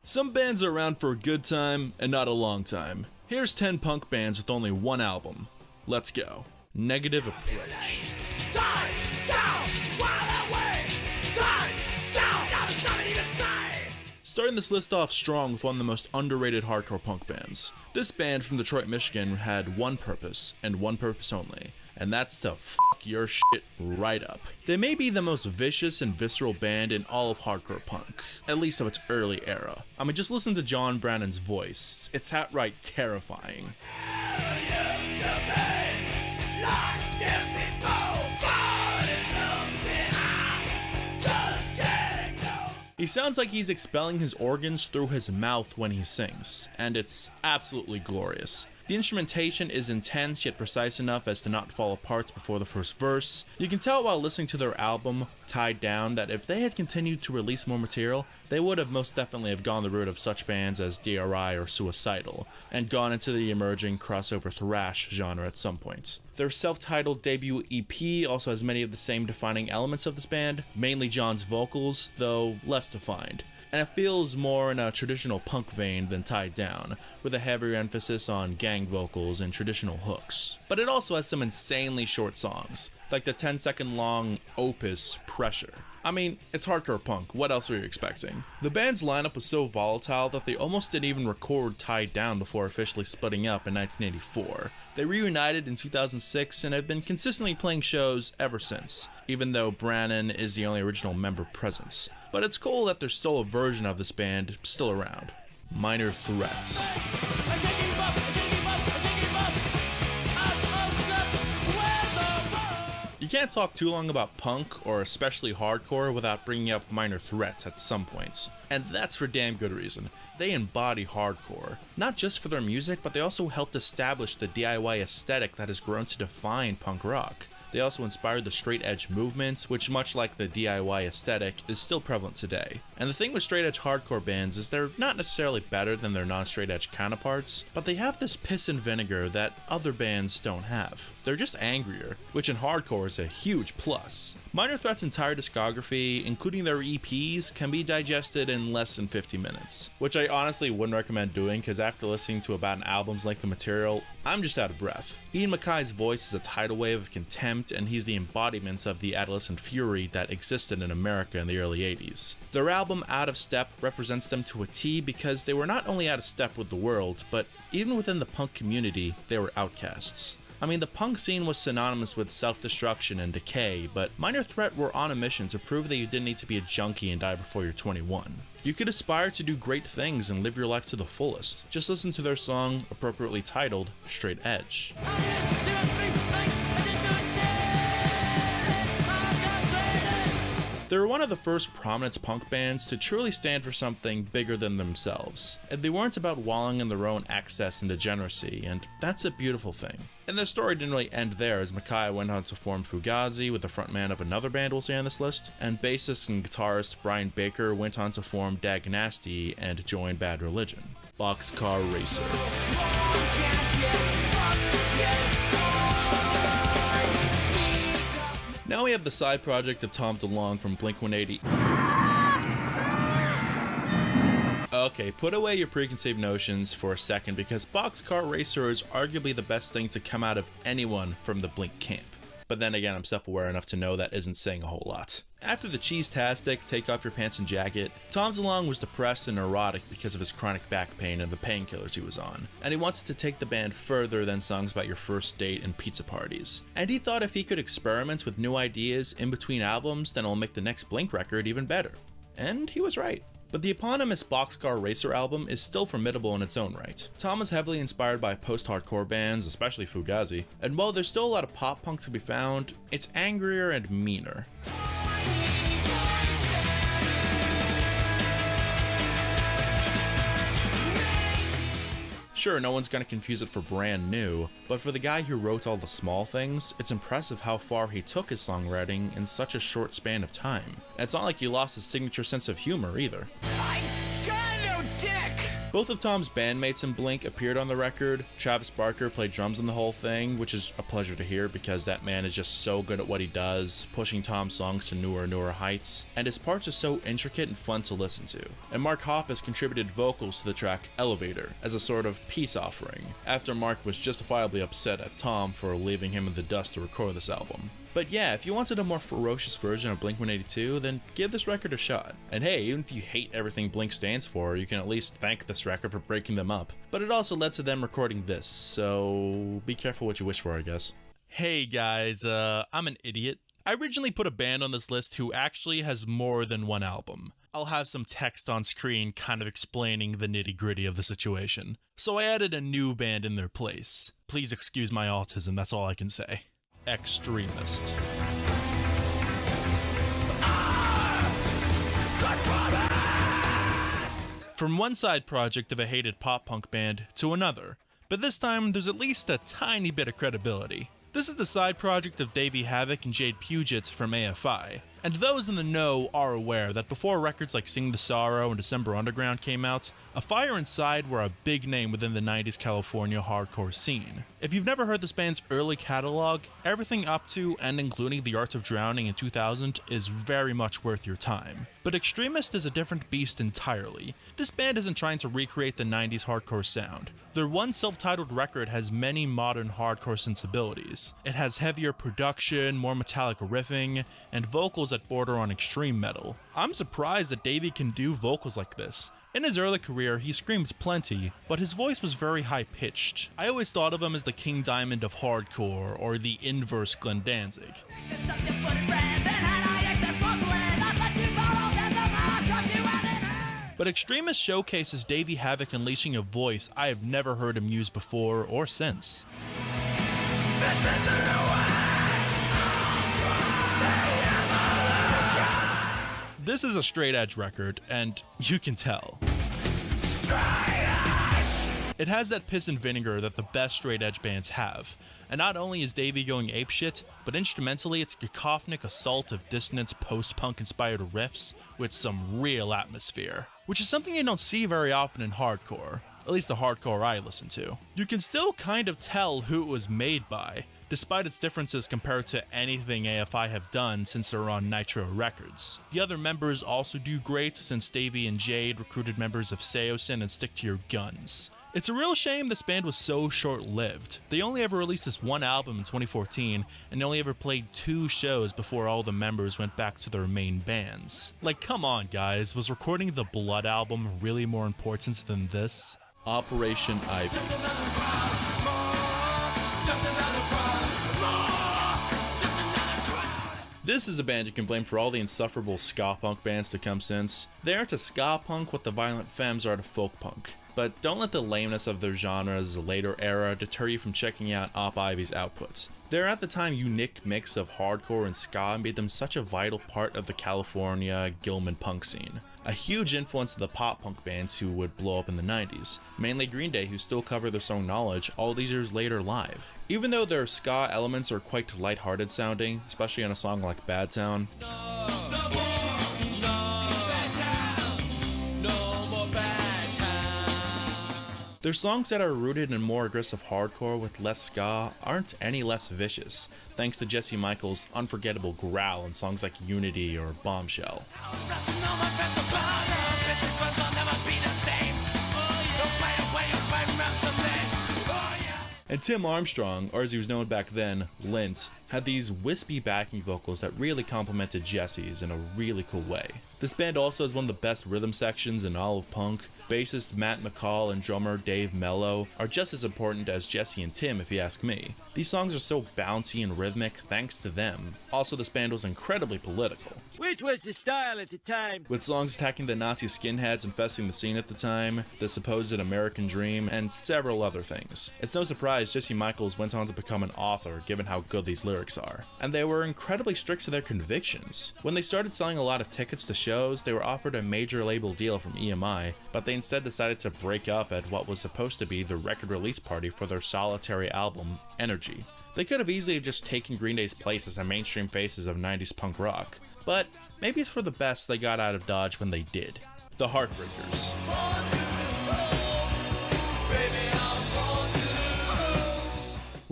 Some bands are around for a good time and not a long time. Here's 10 punk bands with only one album. Let's go. Negative Approach. Starting this list off strong with one of the most underrated hardcore punk bands. This band from Detroit, Michigan had one purpose, and one purpose only, and that's to fuck your shit right up. They may be the most vicious and visceral band in all of hardcore punk, at least of its early era. I mean, just listen to John Brannon's voice. It's outright terrifying. He sounds like he's expelling his organs through his mouth when he sings, and it's absolutely glorious. The instrumentation is intense yet precise enough as to not fall apart before the first verse. You can tell while listening to their album, Tied Down, that if they had continued to release more material, they would have most definitely have gone the route of such bands as DRI or Suicidal, and gone into the emerging crossover thrash genre at some point. Their self-titled debut EP also has many of the same defining elements of this band, mainly John's vocals, though less defined. And it feels more in a traditional punk vein than Tied Down, with a heavier emphasis on gang vocals and traditional hooks. But it also has some insanely short songs, like the 10-second long opus Pressure. I mean, it's hardcore punk, what else were you expecting? The band's lineup was so volatile that they almost didn't even record Tied Down before officially splitting up in 1984. They reunited in 2006 and have been consistently playing shows ever since, even though Brannon is the only original member present. But it's cool that there's still a version of this band still around. Minor Threats. You can't talk too long about punk, or especially hardcore, without bringing up Minor Threats at some point. And that's for damn good reason. They embody hardcore. Not just for their music, but they also helped establish the DIY aesthetic that has grown to define punk rock. They also inspired the straight edge movement, which much like the DIY aesthetic, is still prevalent today. And the thing with straight edge hardcore bands is they're not necessarily better than their non-straight edge counterparts, but they have this piss and vinegar that other bands don't have. They're just angrier, which in hardcore is a huge plus. Minor Threat's entire discography, including their EPs, can be digested in less than 50 minutes, which I honestly wouldn't recommend doing because after listening to about an album's length of material, I'm just out of breath. Ian MacKay's voice is a tidal wave of contempt, and he's the embodiment of the adolescent fury that existed in America in the early 80s. Their album Out of Step represents them to a T because they were not only out of step with the world, but even within the punk community, they were outcasts. I mean, the punk scene was synonymous with self-destruction and decay, but Minor Threat were on a mission to prove that you didn't need to be a junkie and die before you're 21. You could aspire to do great things and live your life to the fullest. Just listen to their song, appropriately titled Straight Edge. They were one of the first prominent punk bands to truly stand for something bigger than themselves, and they weren't about wallowing in their own excess and degeneracy, and that's a beautiful thing. And their story didn't really end there, as Mackay went on to form Fugazi with the frontman of another band we'll see on this list, and bassist and guitarist Brian Baker went on to form Dag Nasty and join Bad Religion. Boxcar Racer. Now we have the side project of Tom DeLonge from Blink-180. Okay, put away your preconceived notions for a second because Boxcar Racer is arguably the best thing to come out of anyone from the Blink camp. But then again, I'm self-aware enough to know that isn't saying a whole lot. After the Cheese-tastic Take Off Your Pants and Jacket, Tom DeLonge was depressed and neurotic because of his chronic back pain and the painkillers he was on, and he wanted to take the band further than songs about your first date and pizza parties. And he thought if he could experiment with new ideas in between albums, then it'll make the next Blink record even better. And he was right. But the eponymous Boxcar Racer album is still formidable in its own right. Tom is heavily inspired by post-hardcore bands, especially Fugazi, and while there's still a lot of pop punk to be found, it's angrier and meaner. Sure, no one's gonna confuse it for brand new, but for the guy who wrote all the small things, it's impressive how far he took his songwriting in such a short span of time. And it's not like he lost his signature sense of humor either. I got no dick! Both of Tom's bandmates in Blink appeared on the record. Travis Barker played drums on the whole thing, which is a pleasure to hear because that man is just so good at what he does, pushing Tom's songs to newer and newer heights, and his parts are so intricate and fun to listen to. And Mark Hoppus contributed vocals to the track Elevator as a sort of peace offering, after Mark was justifiably upset at Tom for leaving him in the dust to record this album. But yeah, if you wanted a more ferocious version of Blink-182, then give this record a shot. And hey, even if you hate everything Blink stands for, you can at least thank this record for breaking them up. But it also led to them recording this, so be careful what you wish for, I guess. Hey guys, I'm an idiot. I originally put a band on this list who actually has more than one album. I'll have some text on screen kind of explaining the nitty-gritty of the situation. So I added a new band in their place. Please excuse my autism, that's all I can say. XTRMST. From one side project of a hated pop-punk band to another, but this time there's at least a tiny bit of credibility. This is the side project of Davey Havok and Jade Puget from AFI, and those in the know are aware that before records like Sing the Sorrow and December Underground came out, A Fire Inside were a big name within the 90s California hardcore scene. If you've never heard this band's early catalog, everything up to and including The Art of Drowning in 2000 is very much worth your time. But XTRMST is a different beast entirely. This band isn't trying to recreate the 90s hardcore sound. Their one self-titled record has many modern hardcore sensibilities. It has heavier production, more metallic riffing, and vocals that border on extreme metal. I'm surprised that Davey can do vocals like this. In his early career, he screamed plenty, but his voice was very high-pitched. I always thought of him as the King Diamond of hardcore, or the inverse Glenn Danzig. But XTRMST showcases Davey Havok unleashing a voice I have never heard him use before or since. This is a straight edge record, and you can tell. It has that piss and vinegar that the best straight edge bands have. And not only is Davey going apeshit, but instrumentally it's a cacophonic assault of dissonance post-punk inspired riffs with some real atmosphere, which is something you don't see very often in hardcore, at least the hardcore I listen to. You can still kind of tell who it was made by, despite its differences compared to anything AFI have done since they were on Nitro Records. The other members also do great since Davey and Jade recruited members of Seosin and Stick to Your Guns. It's a real shame this band was so short-lived. They only ever released this one album in 2014, and they only ever played 2 shows before all the members went back to their main bands. Like, come on guys, was recording the Blood album really more important than this? Operation Ivy. This is a band you can blame for all the insufferable ska punk bands to come since. They are to ska punk what the Violent Femmes are to folk punk. But don't let the lameness of their genre's later era deter you from checking out Op Ivy's outputs. Their at the time unique mix of hardcore and ska made them such a vital part of the California Gilman punk scene. A huge influence to the pop punk bands who would blow up in the 90s, mainly Green Day, who still cover their song Knowledge all these years later live. Even though their ska elements are quite lighthearted sounding, especially on a song like Bad Town, their songs that are rooted in more aggressive hardcore with less ska aren't any less vicious, thanks to Jesse Michaels' unforgettable growl in songs like Unity or Bombshell. And Tim Armstrong, or as he was known back then, Lint, had these wispy backing vocals that really complemented Jesse's in a really cool way. This band also has one of the best rhythm sections in all of punk. Bassist Matt McCall and drummer Dave Mello are just as important as Jesse and Tim if you ask me. These songs are so bouncy and rhythmic thanks to them. Also, this band was incredibly political, which was the style at the time, with songs attacking the Nazi skinheads infesting the scene at the time, the supposed American dream, and several other things. It's no surprise Jesse Michaels went on to become an author given how good these lyrics are. And they were incredibly strict to their convictions. When they started selling a lot of tickets to shows, they were offered a major label deal from EMI, but they instead decided to break up at what was supposed to be the record release party for their solitary album, Energy. They could have easily just taken Green Day's place as the mainstream faces of 90s punk rock, but maybe it's for the best they got out of Dodge when they did. The Heartbreakers.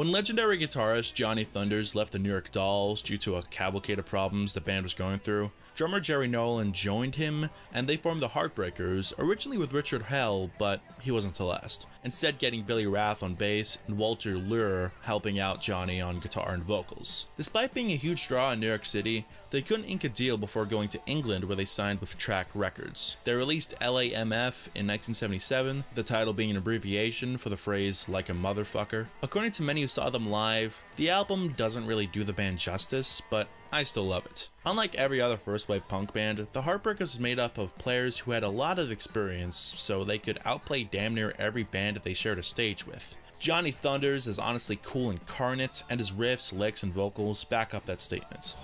When legendary guitarist Johnny Thunders left the New York Dolls due to a cavalcade of problems the band was going through, drummer Jerry Nolan joined him, and they formed the Heartbreakers, originally with Richard Hell, but he wasn't to last. Instead getting Billy Rath on bass and Walter Lure helping out Johnny on guitar and vocals. Despite being a huge draw in New York City, they couldn't ink a deal before going to England, where they signed with Track Records. They released LAMF in 1977, the title being an abbreviation for the phrase "like a motherfucker." According to many who saw them live, the album doesn't really do the band justice, but I still love it. Unlike every other first wave punk band, the Heartbreakers was made up of players who had a lot of experience, so they could outplay damn near every band that they shared a stage with. Johnny Thunders is honestly cool incarnate, and his riffs, licks, and vocals back up that statement.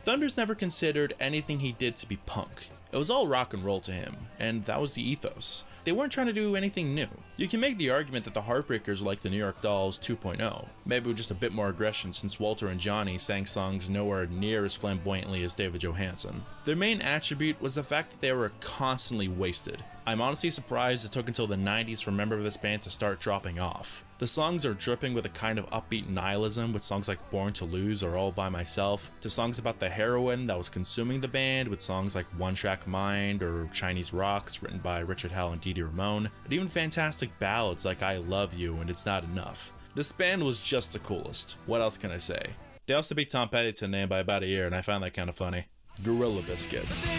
Thunders never considered anything he did to be punk. It was all rock and roll to him, and that was the ethos. They weren't trying to do anything new. You can make the argument that the Heartbreakers were like the New York Dolls 2.0, maybe with just a bit more aggression since Walter and Johnny sang songs nowhere near as flamboyantly as David Johansen. Their main attribute was the fact that they were constantly wasted. I'm honestly surprised it took until the 90s for a member of this band to start dropping off. The songs are dripping with a kind of upbeat nihilism, with songs like Born to Lose or All By Myself, to songs about the heroin that was consuming the band, with songs like One Track Mind or Chinese Rocks written by Richard Hell and Dee Dee Ramone, and even fantastic ballads like I Love You and It's Not Enough. This band was just the coolest. What else can I say? They also beat Tom Petty to the name by about a year, and I found that kind of funny. Gorilla Biscuits.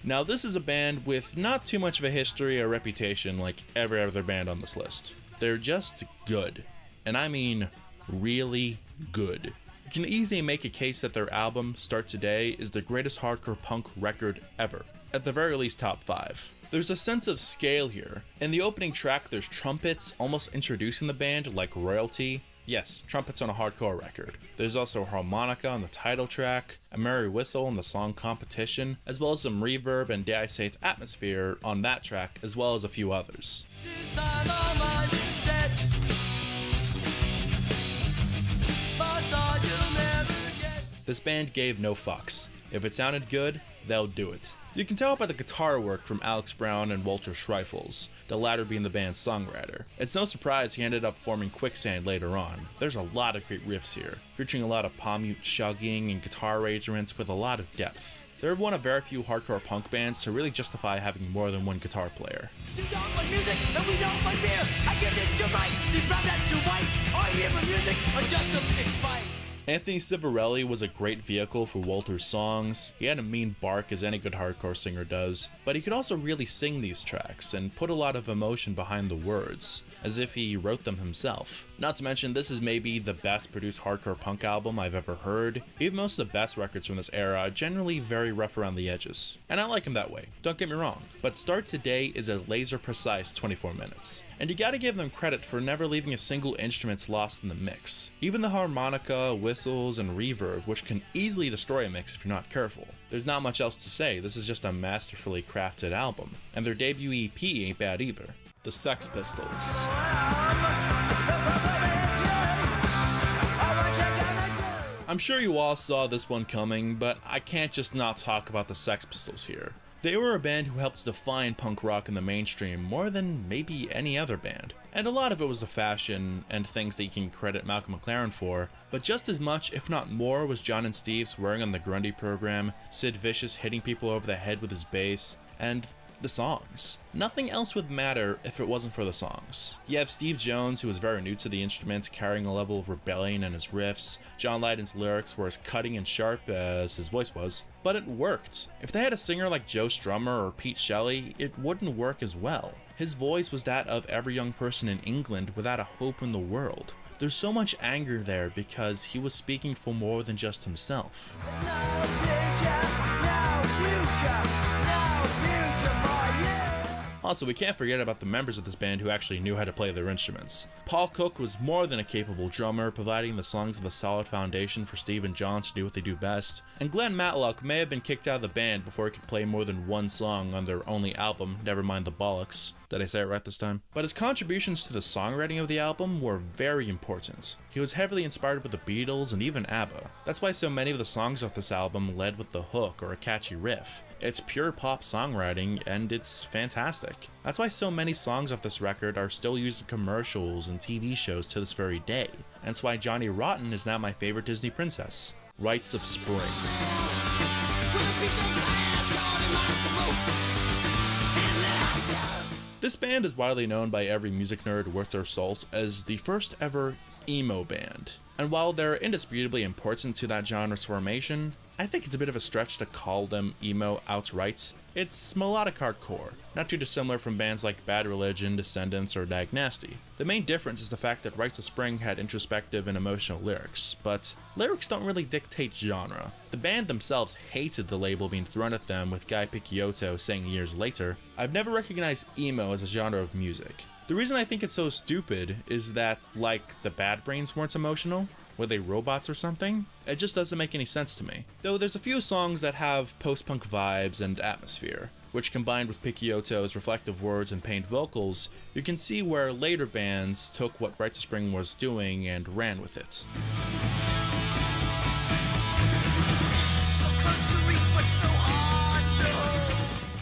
Now this is a band with not too much of a history or reputation like every other band on this list. They're just good. And I mean really good. You can easily make a case that their album, Start Today, is the greatest hardcore punk record ever. At the very least top 5. There's a sense of scale here. In the opening track there's trumpets almost introducing the band like royalty. Yes, trumpets on a hardcore record. There's also harmonica on the title track, a merry whistle on the song Competition, as well as some reverb and dare I say it's atmosphere on that track, as well as a few others. This band gave no fucks. If it sounded good, they'll do it. You can tell by the guitar work from Alex Brown and Walter Schreifels, the latter being the band's songwriter. It's no surprise he ended up forming Quicksand later on. There's a lot of great riffs here, featuring a lot of palm mute chugging and guitar arrangements with a lot of depth. They're one of very few hardcore punk bands to really justify having more than one guitar player. You don't like music, and we don't like beer. I guess it's your right. Be proud that you're white. Are you here for music, or just a big fight? Anthony Civarelli was a great vehicle for Walter's songs. He had a mean bark as any good hardcore singer does, but he could also really sing these tracks and put a lot of emotion behind the words, as if he wrote them himself. Not to mention, this is maybe the best produced hardcore punk album I've ever heard. Even most of the best records from this era are generally very rough around the edges, and I like him that way, don't get me wrong. But Start Today is a laser precise 24 minutes, and you gotta give them credit for never leaving a single instrument lost in the mix. Even the harmonica, whistles, and reverb, which can easily destroy a mix if you're not careful. There's not much else to say, this is just a masterfully crafted album, and their debut EP ain't bad either. The Sex Pistols. I'm sure you all saw this one coming, but I can't just not talk about the Sex Pistols here. They were a band who helped define punk rock in the mainstream more than maybe any other band. And a lot of it was the fashion and things that you can credit Malcolm McLaren for, but just as much, if not more, was John and Steve swearing on the Grundy program, Sid Vicious hitting people over the head with his bass, and the songs. Nothing else would matter if it wasn't for the songs. You have Steve Jones, who was very new to the instrument, carrying a level of rebellion in his riffs. John Lydon's lyrics were as cutting and sharp as his voice was, but it worked. If they had a singer like Joe Strummer or Pete Shelley, it wouldn't work as well. His voice was that of every young person in England without a hope in the world. There's so much anger there because he was speaking for more than just himself. Also, we can't forget about the members of this band who actually knew how to play their instruments. Paul Cook was more than a capable drummer, providing the songs with a solid foundation for Steve and John to do what they do best, and Glenn Matlock may have been kicked out of the band before he could play more than one song on their only album, Nevermind the Bollocks. Did I say it right this time? But his contributions to the songwriting of the album were very important. He was heavily inspired with the Beatles and even ABBA. That's why so many of the songs off this album led with the hook or a catchy riff. It's pure pop songwriting, and it's fantastic. That's why so many songs off this record are still used in commercials and TV shows to this very day. And it's why Johnny Rotten is now my favorite Disney princess. Rites of Spring. This band is widely known by every music nerd worth their salt as the first ever emo band. And while they're indisputably important to that genre's formation, I think it's a bit of a stretch to call them emo outright. It's melodic hardcore, not too dissimilar from bands like Bad Religion, Descendants, or Dag Nasty. The main difference is the fact that Rites of Spring had introspective and emotional lyrics, but lyrics don't really dictate genre. The band themselves hated the label being thrown at them, with Guy Picciotto saying years later, "I've never recognized emo as a genre of music. The reason I think it's so stupid is that, like, the Bad Brains weren't emotional. Were they robots or something? It just doesn't make any sense to me." Though there's a few songs that have post-punk vibes and atmosphere, which combined with Picciotto's reflective words and pained vocals, you can see where later bands took what Rites of Spring was doing and ran with it.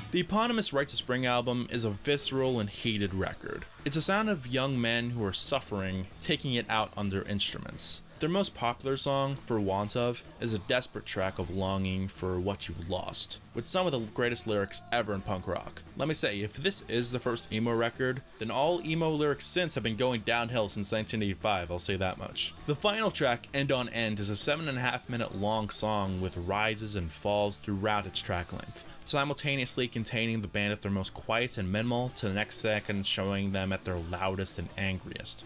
The eponymous Rites of Spring album is a visceral and heated record. It's a sound of young men who are suffering, taking it out on their instruments. Their most popular song, For Want Of, is a desperate track of longing for what you've lost, with some of the greatest lyrics ever in punk rock. Let me say, if this is the first emo record, then all emo lyrics since have been going downhill since 1985, I'll say that much. The final track, End on End, is a 7.5 minute long song with rises and falls throughout its track length, simultaneously containing the band at their most quiet and minimal to the next second showing them at their loudest and angriest.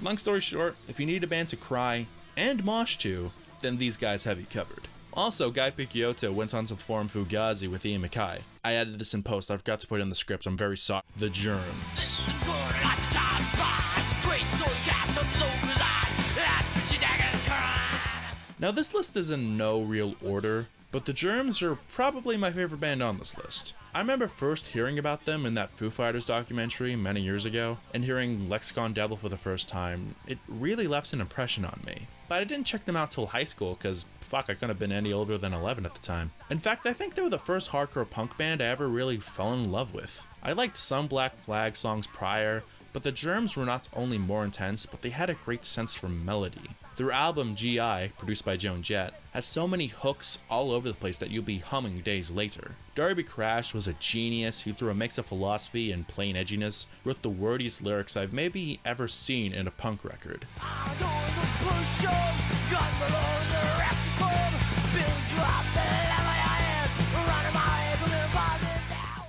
Long story short, if you need a band to cry and mosh to, then these guys have you covered. Also, Guy Picciotto went on to perform Fugazi with Ian MacKaye. I added this in post, I forgot to put it in the script, I'm very sorry. The Germs. Now this list is in no real order, but the Germs are probably my favorite band on this list. I remember first hearing about them in that Foo Fighters documentary many years ago, and hearing Lexicon Devil for the first time. It really left an impression on me. But I didn't check them out till high school, cause fuck, I couldn't have been any older than 11 at the time. In fact, I think they were the first hardcore punk band I ever really fell in love with. I liked some Black Flag songs prior, but the Germs were not only more intense, but they had a great sense for melody. Their album G.I., produced by Joan Jett, has so many hooks all over the place that you'll be humming days later. Darby Crash was a genius who, through a mix of philosophy and plain edginess, wrote the wordiest lyrics I've maybe ever seen in a punk record.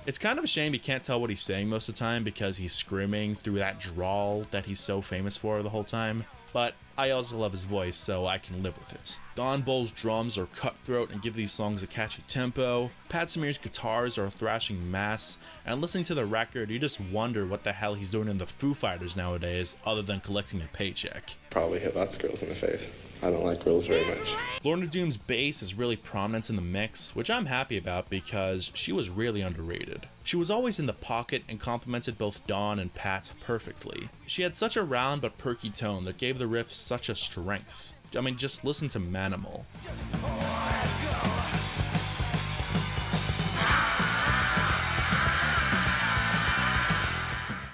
It's kind of a shame you can't tell what he's saying most of the time because he's screaming through that drawl that he's so famous for the whole time. But I also love his voice, so I can live with it. Don Bull's drums are cutthroat and give these songs a catchy tempo. Pat Smear's guitars are a thrashing mass, and listening to the record, you just wonder what the hell he's doing in the Foo Fighters nowadays, other than collecting a paycheck. Probably hit lots of girls in the face. I don't like girls very much. Lorna Doom's bass is really prominent in the mix, which I'm happy about because she was really underrated. She was always in the pocket and complemented both Dawn and Pat perfectly. She had such a round but perky tone that gave the riff such a strength. I mean, just listen to Manimal.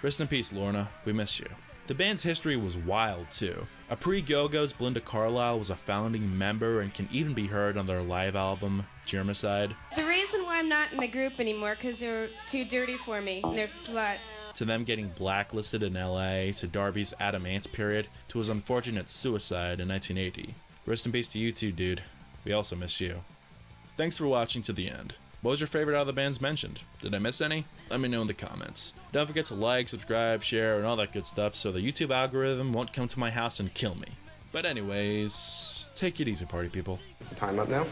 Rest in peace, Lorna. We miss you. The band's history was wild, too. A pre-Go-Go's Belinda Carlisle was a founding member and can even be heard on their live album, Germicide. The reason why I'm not in the group anymore, because they're too dirty for me. They're sluts. To them getting blacklisted in LA, to Darby's Adam Ants period, to his unfortunate suicide in 1980. Rest in peace to you too, dude. We also miss you. Thanks for watching to the end. What was your favorite out of the bands mentioned? Did I miss any? Let me know in the comments. Don't forget to like, subscribe, share, and all that good stuff so the YouTube algorithm won't come to my house and kill me. But anyways, Take it easy, party people. Is the time up now?